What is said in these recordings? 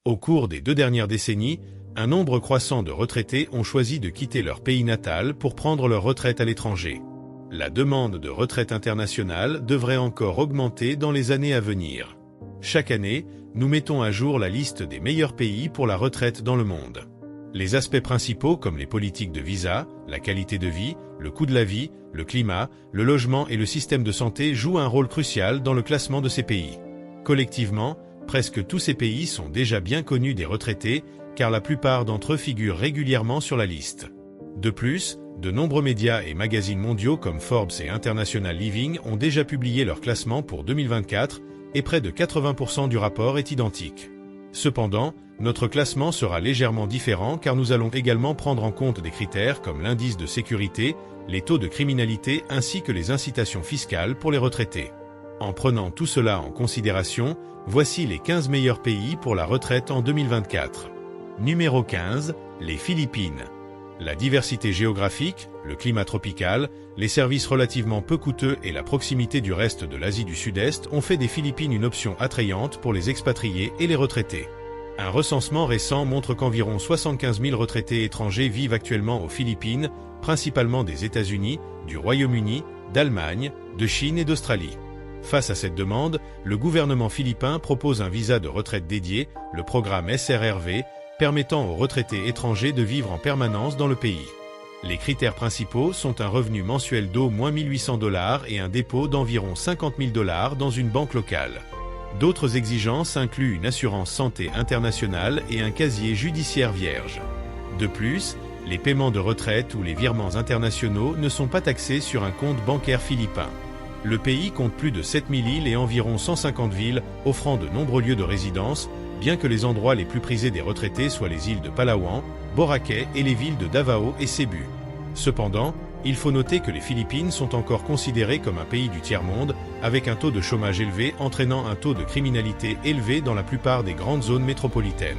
Au cours des 2 dernières décennies, un nombre croissant de retraités ont choisi de quitter leur pays natal pour prendre leur retraite à l'étranger. La demande de retraite internationale devrait encore augmenter dans les années à venir. Chaque année, nous mettons à jour la liste des meilleurs pays pour la retraite dans le monde. Les aspects principaux comme les politiques de visa, la qualité de vie, le coût de la vie, le climat, le logement et le système de santé jouent un rôle crucial dans le classement de ces pays. Collectivement, presque tous ces pays sont déjà bien connus des retraités, car la plupart d'entre eux figurent régulièrement sur la liste. De plus, de nombreux médias et magazines mondiaux comme Forbes et International Living ont déjà publié leur classement pour 2024, et près de 80% du rapport est identique. Cependant, notre classement sera légèrement différent car nous allons également prendre en compte des critères comme l'indice de sécurité, les taux de criminalité ainsi que les incitations fiscales pour les retraités. En prenant tout cela en considération, voici les 15 meilleurs pays pour la retraite en 2024. Numéro 15, les Philippines. La diversité géographique, le climat tropical, les services relativement peu coûteux et la proximité du reste de l'Asie du Sud-Est ont fait des Philippines une option attrayante pour les expatriés et les retraités. Un recensement récent montre qu'environ 75 000 retraités étrangers vivent actuellement aux Philippines, principalement des États-Unis, du Royaume-Uni, d'Allemagne, de Chine et d'Australie. Face à cette demande, le gouvernement philippin propose un visa de retraite dédié, le programme SRRV, permettant aux retraités étrangers de vivre en permanence dans le pays. Les critères principaux sont un revenu mensuel d'au moins $1 800 et un dépôt d'environ $50 000 dans une banque locale. D'autres exigences incluent une assurance santé internationale et un casier judiciaire vierge. De plus, les paiements de retraite ou les virements internationaux ne sont pas taxés sur un compte bancaire philippin. Le pays compte plus de 7000 îles et environ 150 villes, offrant de nombreux lieux de résidence, bien que les endroits les plus prisés des retraités soient les îles de Palawan, Boracay et les villes de Davao et Cebu. Cependant, il faut noter que les Philippines sont encore considérées comme un pays du tiers-monde, avec un taux de chômage élevé entraînant un taux de criminalité élevé dans la plupart des grandes zones métropolitaines.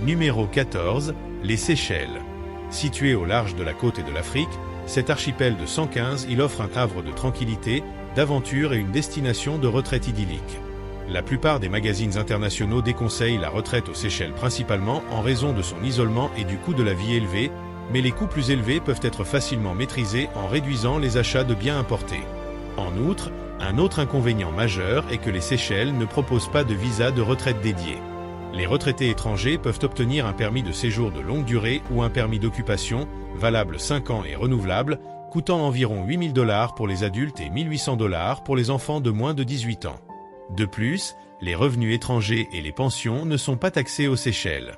Numéro 14, les Seychelles. Situé au large de la côte et de l'Afrique, cet archipel de 115 îles offre un havre de tranquillité, d'aventure et une destination de retraite idyllique. La plupart des magazines internationaux déconseillent la retraite aux Seychelles principalement en raison de son isolement et du coût de la vie élevé, mais les coûts plus élevés peuvent être facilement maîtrisés en réduisant les achats de biens importés. En outre, un autre inconvénient majeur est que les Seychelles ne proposent pas de visa de retraite dédié. Les retraités étrangers peuvent obtenir un permis de séjour de longue durée ou un permis d'occupation, valable 5 ans et renouvelable, coûtant environ $8000 pour les adultes et $1800 pour les enfants de moins de 18 ans. De plus, les revenus étrangers et les pensions ne sont pas taxés aux Seychelles.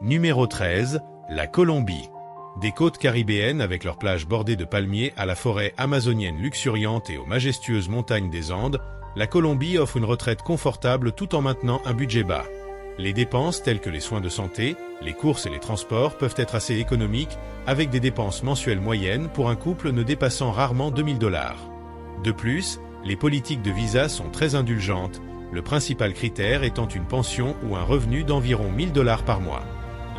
Numéro 13, la Colombie. Des côtes caribéennes avec leurs plages bordées de palmiers à la forêt amazonienne luxuriante et aux majestueuses montagnes des Andes, la Colombie offre une retraite confortable tout en maintenant un budget bas. Les dépenses telles que les soins de santé, les courses et les transports peuvent être assez économiques, avec des dépenses mensuelles moyennes pour un couple ne dépassant rarement $2000. De plus, les politiques de visa sont très indulgentes, le principal critère étant une pension ou un revenu d'environ $1000 par mois.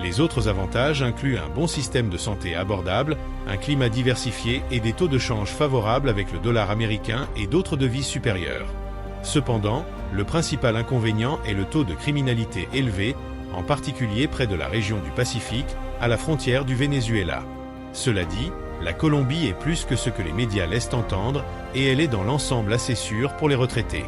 Les autres avantages incluent un bon système de santé abordable, un climat diversifié et des taux de change favorables avec le dollar américain et d'autres devises supérieures. Cependant, le principal inconvénient est le taux de criminalité élevé, en particulier près de la région du Pacifique, à la frontière du Venezuela. Cela dit, la Colombie est plus que ce que les médias laissent entendre, et elle est dans l'ensemble assez sûre pour les retraités.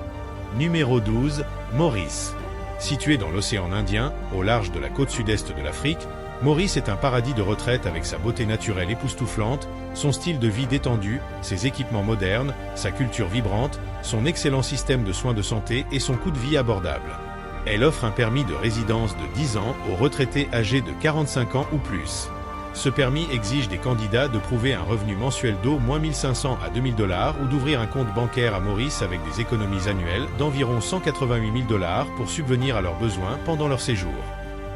Numéro 12, Maurice. Situé dans l'océan Indien, au large de la côte sud-est de l'Afrique, Maurice est un paradis de retraite avec sa beauté naturelle époustouflante, son style de vie détendu, ses équipements modernes, sa culture vibrante, son excellent système de soins de santé et son coût de vie abordable. Elle offre un permis de résidence de 10 ans aux retraités âgés de 45 ans ou plus. Ce permis exige des candidats de prouver un revenu mensuel d'au moins $1500 à $2000 ou d'ouvrir un compte bancaire à Maurice avec des économies annuelles d'environ $188 000 pour subvenir à leurs besoins pendant leur séjour.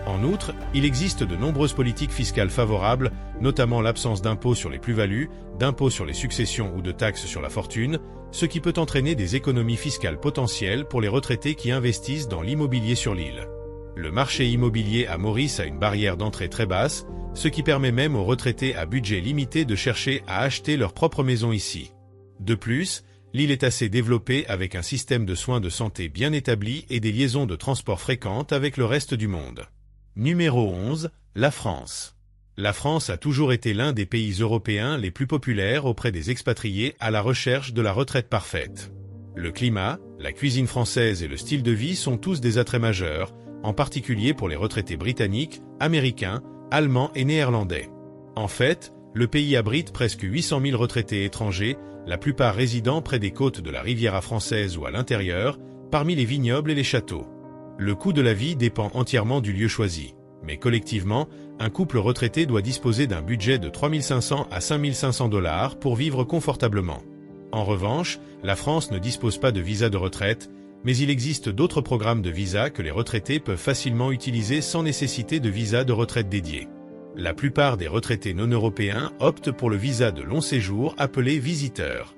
En outre, il existe de nombreuses politiques fiscales favorables, notamment l'absence d'impôts sur les plus-values, d'impôts sur les successions ou de taxes sur la fortune, ce qui peut entraîner des économies fiscales potentielles pour les retraités qui investissent dans l'immobilier sur l'île. Le marché immobilier à Maurice a une barrière d'entrée très basse, ce qui permet même aux retraités à budget limité de chercher à acheter leur propre maison ici. De plus, l'île est assez développée avec un système de soins de santé bien établi et des liaisons de transport fréquentes avec le reste du monde. Numéro 11, la France. La France a toujours été l'un des pays européens les plus populaires auprès des expatriés à la recherche de la retraite parfaite. Le climat, la cuisine française et le style de vie sont tous des attraits majeurs, en particulier pour les retraités britanniques, américains, allemands et néerlandais. En fait, le pays abrite presque 800 000 retraités étrangers, la plupart résidant près des côtes de la Riviera française ou à l'intérieur, parmi les vignobles et les châteaux. Le coût de la vie dépend entièrement du lieu choisi. Mais collectivement, un couple retraité doit disposer d'un budget de 3 500 à 5 500 $ pour vivre confortablement. En revanche, la France ne dispose pas de visa de retraite, mais il existe d'autres programmes de visa que les retraités peuvent facilement utiliser sans nécessité de visa de retraite dédié. La plupart des retraités non européens optent pour le visa de long séjour appelé visiteur.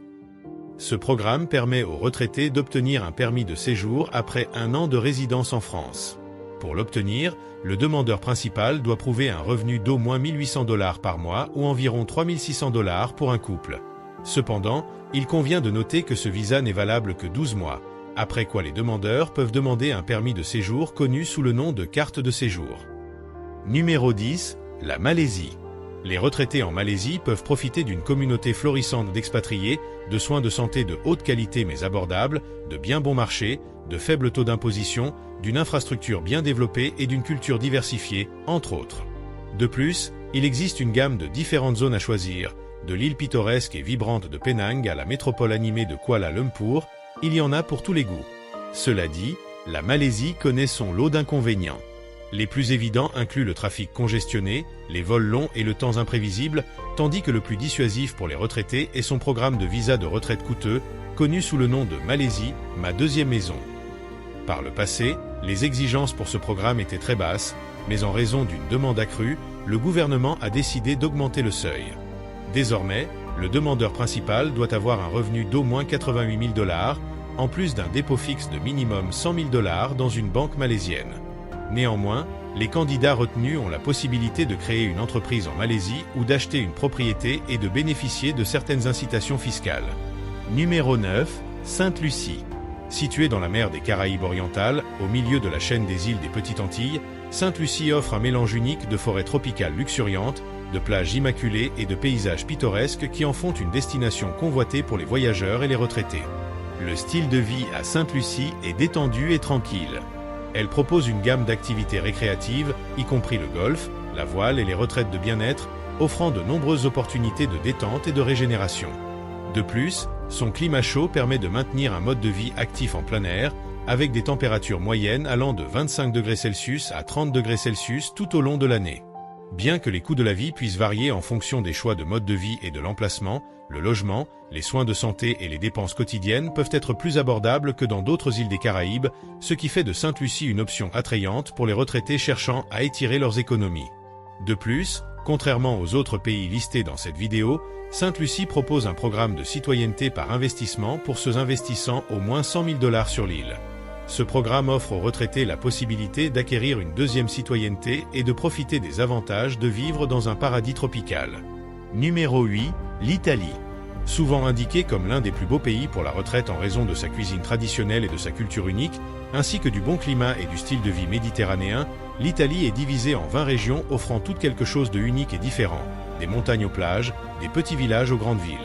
Ce programme permet aux retraités d'obtenir un permis de séjour après 1 an de résidence en France. Pour l'obtenir, le demandeur principal doit prouver un revenu d'au moins 1 800 $ par mois ou environ 3 600 $ pour un couple. Cependant, il convient de noter que ce visa n'est valable que 12 mois, après quoi les demandeurs peuvent demander un permis de séjour connu sous le nom de carte de séjour. Numéro 10, la Malaisie. Les retraités en Malaisie peuvent profiter d'une communauté florissante d'expatriés, de soins de santé de haute qualité mais abordables, de bien bon marché, de faibles taux d'imposition, d'une infrastructure bien développée et d'une culture diversifiée, entre autres. De plus, il existe une gamme de différentes zones à choisir, de l'île pittoresque et vibrante de Penang à la métropole animée de Kuala Lumpur, il y en a pour tous les goûts. Cela dit, la Malaisie connaît son lot d'inconvénients. Les plus évidents incluent le trafic congestionné, les vols longs et le temps imprévisible, tandis que le plus dissuasif pour les retraités est son programme de visa de retraite coûteux, connu sous le nom de Malaisie, ma deuxième maison. Par le passé, les exigences pour ce programme étaient très basses, mais en raison d'une demande accrue, le gouvernement a décidé d'augmenter le seuil. Désormais, le demandeur principal doit avoir un revenu d'au moins 88 000 $, en plus d'un dépôt fixe de minimum 100 000 $ dans une banque malaisienne. Néanmoins, les candidats retenus ont la possibilité de créer une entreprise en Malaisie ou d'acheter une propriété et de bénéficier de certaines incitations fiscales. Numéro 9, Sainte-Lucie. Située dans la mer des Caraïbes orientales, au milieu de la chaîne des îles des Petites Antilles, Sainte-Lucie offre un mélange unique de forêts tropicales luxuriantes, de plages immaculées et de paysages pittoresques qui en font une destination convoitée pour les voyageurs et les retraités. Le style de vie à Sainte-Lucie est détendu et tranquille. Elle propose une gamme d'activités récréatives, y compris le golf, la voile et les retraites de bien-être, offrant de nombreuses opportunités de détente et de régénération. De plus, son climat chaud permet de maintenir un mode de vie actif en plein air, avec des températures moyennes allant de 25 degrés Celsius à 30 degrés Celsius tout au long de l'année. Bien que les coûts de la vie puissent varier en fonction des choix de mode de vie et de l'emplacement, le logement, les soins de santé et les dépenses quotidiennes peuvent être plus abordables que dans d'autres îles des Caraïbes, ce qui fait de Sainte-Lucie une option attrayante pour les retraités cherchant à étirer leurs économies. De plus, contrairement aux autres pays listés dans cette vidéo, Sainte-Lucie propose un programme de citoyenneté par investissement pour ceux investissant au moins 100 000 $ sur l'île. Ce programme offre aux retraités la possibilité d'acquérir une deuxième citoyenneté et de profiter des avantages de vivre dans un paradis tropical. Numéro 8, l'Italie. Souvent indiquée comme l'un des plus beaux pays pour la retraite en raison de sa cuisine traditionnelle et de sa culture unique, ainsi que du bon climat et du style de vie méditerranéen, l'Italie est divisée en 20 régions offrant toutes quelque chose de unique et différent, des montagnes aux plages, des petits villages aux grandes villes.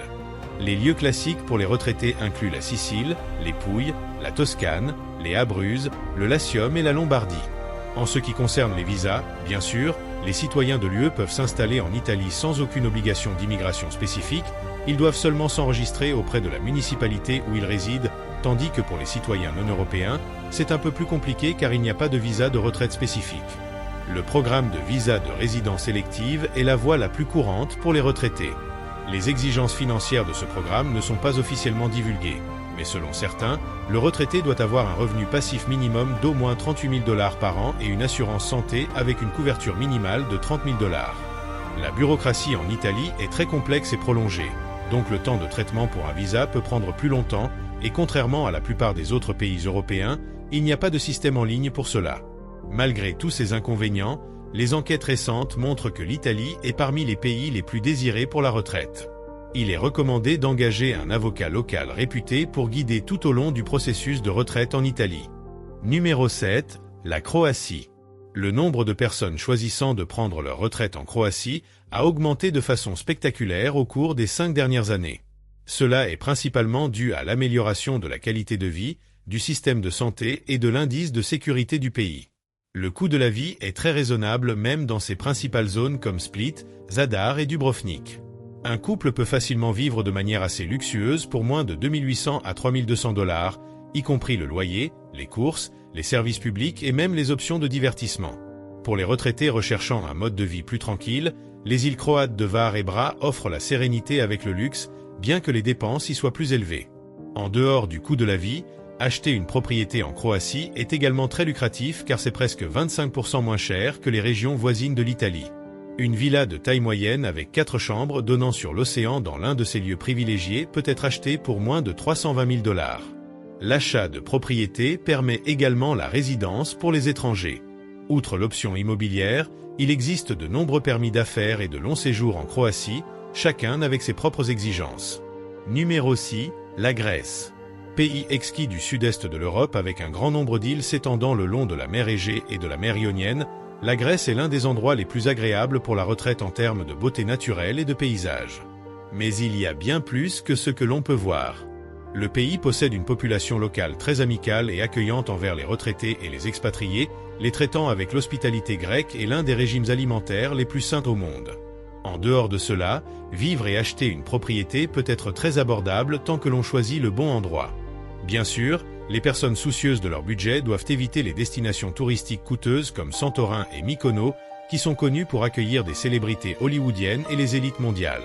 Les lieux classiques pour les retraités incluent la Sicile, les Pouilles, la Toscane, les Abruzzes, le Latium et la Lombardie. En ce qui concerne les visas, bien sûr, les citoyens de l'UE peuvent s'installer en Italie sans aucune obligation d'immigration spécifique, ils doivent seulement s'enregistrer auprès de la municipalité où ils résident, tandis que pour les citoyens non européens, c'est un peu plus compliqué car il n'y a pas de visa de retraite spécifique. Le programme de visa de résidence élective est la voie la plus courante pour les retraités. Les exigences financières de ce programme ne sont pas officiellement divulguées, mais selon certains, le retraité doit avoir un revenu passif minimum d'au moins 38 000 $ par an et une assurance santé avec une couverture minimale de 30 000 $. La bureaucratie en Italie est très complexe et prolongée, donc le temps de traitement pour un visa peut prendre plus longtemps et contrairement à la plupart des autres pays européens, il n'y a pas de système en ligne pour cela. Malgré tous ces inconvénients, les enquêtes récentes montrent que l'Italie est parmi les pays les plus désirés pour la retraite. Il est recommandé d'engager un avocat local réputé pour guider tout au long du processus de retraite en Italie. Numéro 7, la Croatie. Le nombre de personnes choisissant de prendre leur retraite en Croatie a augmenté de façon spectaculaire au cours des 5 dernières années. Cela est principalement dû à l'amélioration de la qualité de vie, du système de santé et de l'indice de sécurité du pays. Le coût de la vie est très raisonnable même dans ses principales zones comme Split, Zadar et Dubrovnik. Un couple peut facilement vivre de manière assez luxueuse pour moins de 2800 à 3200 $, y compris le loyer, les courses, les services publics et même les options de divertissement. Pour les retraités recherchant un mode de vie plus tranquille, les îles croates de Hvar et Bra offrent la sérénité avec le luxe, bien que les dépenses y soient plus élevées. En dehors du coût de la vie, acheter une propriété en Croatie est également très lucratif car c'est presque 25% moins cher que les régions voisines de l'Italie. Une villa de taille moyenne avec 4 chambres donnant sur l'océan dans l'un de ces lieux privilégiés peut être achetée pour moins de 320 000 $. L'achat de propriété permet également la résidence pour les étrangers. Outre l'option immobilière, il existe de nombreux permis d'affaires et de long séjour en Croatie, chacun avec ses propres exigences. Numéro 6, la Grèce. Pays exquis du sud-est de l'Europe avec un grand nombre d'îles s'étendant le long de la mer Égée et de la mer Ionienne, la Grèce est l'un des endroits les plus agréables pour la retraite en termes de beauté naturelle et de paysage. Mais il y a bien plus que ce que l'on peut voir. Le pays possède une population locale très amicale et accueillante envers les retraités et les expatriés, les traitant avec l'hospitalité grecque et l'un des régimes alimentaires les plus sains au monde. En dehors de cela, vivre et acheter une propriété peut être très abordable tant que l'on choisit le bon endroit. Bien sûr, les personnes soucieuses de leur budget doivent éviter les destinations touristiques coûteuses comme Santorin et Mykonos, qui sont connues pour accueillir des célébrités hollywoodiennes et les élites mondiales.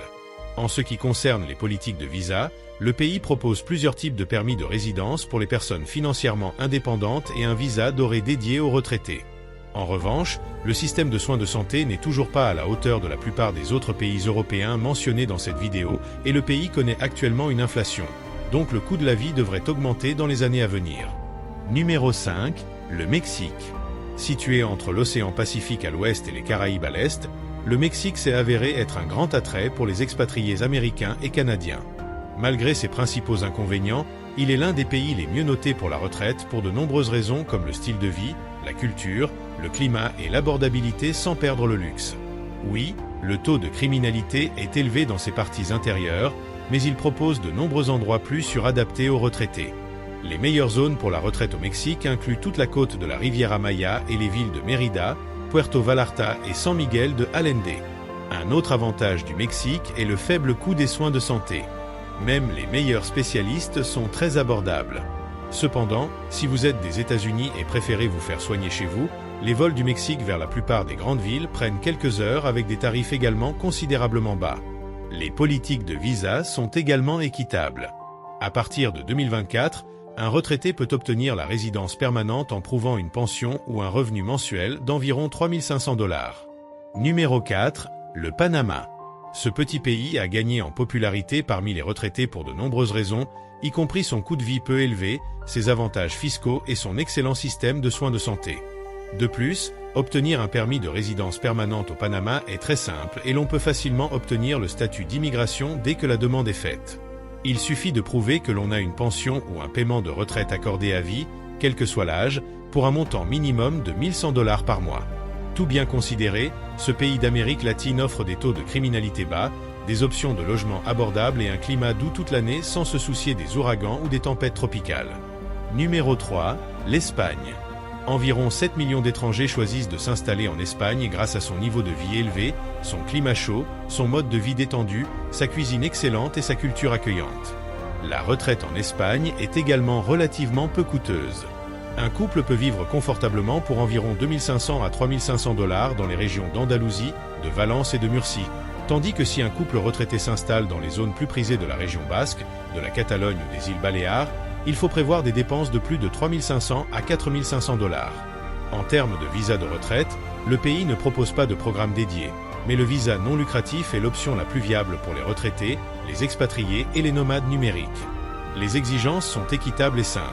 En ce qui concerne les politiques de visa, le pays propose plusieurs types de permis de résidence pour les personnes financièrement indépendantes et un visa doré dédié aux retraités. En revanche, le système de soins de santé n'est toujours pas à la hauteur de la plupart des autres pays européens mentionnés dans cette vidéo et le pays connaît actuellement une inflation. Donc le coût de la vie devrait augmenter dans les années à venir. Numéro 5, le Mexique. Situé entre l'océan Pacifique à l'ouest et les Caraïbes à l'est, le Mexique s'est avéré être un grand attrait pour les expatriés américains et canadiens. Malgré ses principaux inconvénients, il est l'un des pays les mieux notés pour la retraite pour de nombreuses raisons comme le style de vie, la culture, le climat et l'abordabilité sans perdre le luxe. Oui, le taux de criminalité est élevé dans ses parties intérieures, mais il propose de nombreux endroits plus suradaptés aux retraités. Les meilleures zones pour la retraite au Mexique incluent toute la côte de la Riviera Maya et les villes de Mérida, Puerto Vallarta et San Miguel de Allende. Un autre avantage du Mexique est le faible coût des soins de santé. Même les meilleurs spécialistes sont très abordables. Cependant, si vous êtes des États-Unis et préférez vous faire soigner chez vous, les vols du Mexique vers la plupart des grandes villes prennent quelques heures avec des tarifs également considérablement bas. Les politiques de visa sont également équitables. À partir de 2024, un retraité peut obtenir la résidence permanente en prouvant une pension ou un revenu mensuel d'environ 3 500 $. Numéro 4, le Panama. Ce petit pays a gagné en popularité parmi les retraités pour de nombreuses raisons, y compris son coût de vie peu élevé, ses avantages fiscaux et son excellent système de soins de santé. De plus, obtenir un permis de résidence permanente au Panama est très simple et l'on peut facilement obtenir le statut d'immigration dès que la demande est faite. Il suffit de prouver que l'on a une pension ou un paiement de retraite accordé à vie, quel que soit l'âge, pour un montant minimum de 1 100 $ par mois. Tout bien considéré, ce pays d'Amérique latine offre des taux de criminalité bas, des options de logement abordables et un climat doux toute l'année sans se soucier des ouragans ou des tempêtes tropicales. Numéro 3, l'Espagne. Environ 7 millions d'étrangers choisissent de s'installer en Espagne grâce à son niveau de vie élevé, son climat chaud, son mode de vie détendu, sa cuisine excellente et sa culture accueillante. La retraite en Espagne est également relativement peu coûteuse. Un couple peut vivre confortablement pour environ 2 500 à 3 500 $ dans les régions d'Andalousie, de Valence et de Murcie, tandis que si un couple retraité s'installe dans les zones plus prisées de la région basque, de la Catalogne ou des îles Baléares, il faut prévoir des dépenses de plus de 3 500 à 4 500 $. En termes de visa de retraite, le pays ne propose pas de programme dédié, mais le visa non lucratif est l'option la plus viable pour les retraités, les expatriés et les nomades numériques. Les exigences sont équitables et simples.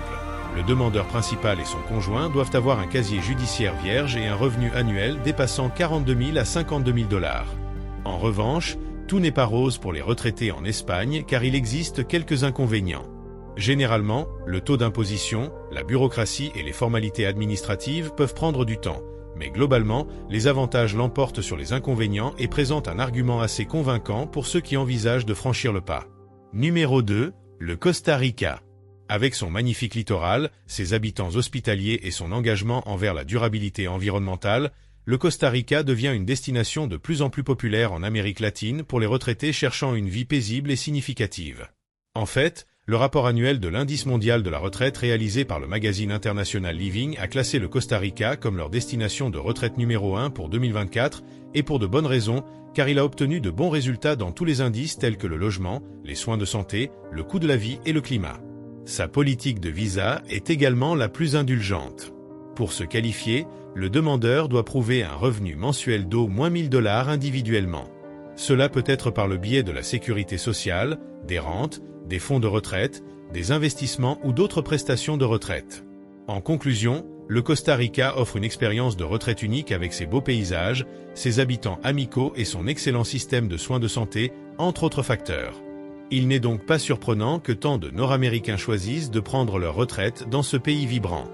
Le demandeur principal et son conjoint doivent avoir un casier judiciaire vierge et un revenu annuel dépassant 42 000 à 52 000 $. En revanche, tout n'est pas rose pour les retraités en Espagne car il existe quelques inconvénients. Généralement, le taux d'imposition, la bureaucratie et les formalités administratives peuvent prendre du temps, Mais globalement, les avantages l'emportent sur les inconvénients et présentent un argument assez convaincant pour ceux qui envisagent de franchir le pas. Numéro 2, le Costa Rica. Avec son magnifique littoral, ses habitants hospitaliers et son engagement envers la durabilité environnementale, le Costa Rica devient une destination de plus en plus populaire en Amérique latine pour les retraités cherchant une vie paisible et significative. En fait, le rapport annuel de l'Indice mondial de la retraite réalisé par le magazine international Living a classé le Costa Rica comme leur destination de retraite numéro 1 pour 2024, et pour de bonnes raisons, car il a obtenu de bons résultats dans tous les indices tels que le logement, les soins de santé, le coût de la vie et le climat. Sa politique de visa est également la plus indulgente. Pour se qualifier, le demandeur doit prouver un revenu mensuel d'au moins $1000 individuellement. Cela peut être par le biais de la sécurité sociale, des rentes, des fonds de retraite, des investissements ou d'autres prestations de retraite. En conclusion, le Costa Rica offre une expérience de retraite unique avec ses beaux paysages, ses habitants amicaux et son excellent système de soins de santé, entre autres facteurs. Il n'est donc pas surprenant que tant de Nord-Américains choisissent de prendre leur retraite dans ce pays vibrant.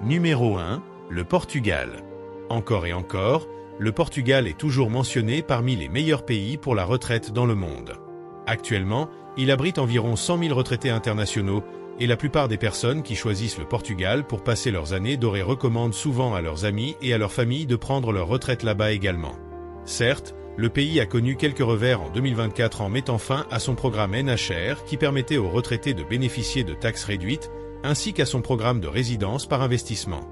Numéro 1, le Portugal. Encore et encore, le Portugal est toujours mentionné parmi les meilleurs pays pour la retraite dans le monde. Actuellement, il abrite environ 100 000 retraités internationaux et la plupart des personnes qui choisissent le Portugal pour passer leurs années dorées recommandent souvent à leurs amis et à leurs familles de prendre leur retraite là-bas également. Certes, le pays a connu quelques revers en 2024 en mettant fin à son programme NHR qui permettait aux retraités de bénéficier de taxes réduites, ainsi qu'à son programme de résidence par investissement.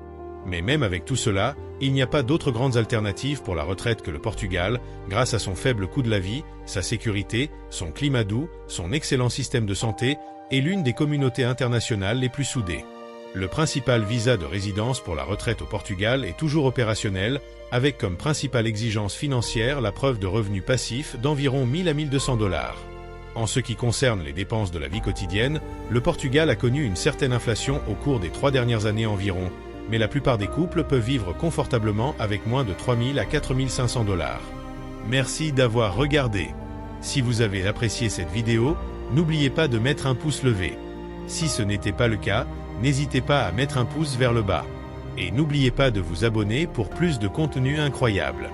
Mais même avec tout cela, il n'y a pas d'autres grandes alternatives pour la retraite que le Portugal, grâce à son faible coût de la vie, sa sécurité, son climat doux, son excellent système de santé et l'une des communautés internationales les plus soudées. Le principal visa de résidence pour la retraite au Portugal est toujours opérationnel, avec comme principale exigence financière la preuve de revenus passifs d'environ 1000 à 1200 $. En ce qui concerne les dépenses de la vie quotidienne, le Portugal a connu une certaine inflation au cours des 3 dernières années environ, mais la plupart des couples peuvent vivre confortablement avec moins de 3000 à 4500 $. Merci d'avoir regardé. Si vous avez apprécié cette vidéo, n'oubliez pas de mettre un pouce levé. Si ce n'était pas le cas, n'hésitez pas à mettre un pouce vers le bas. Et n'oubliez pas de vous abonner pour plus de contenu incroyable.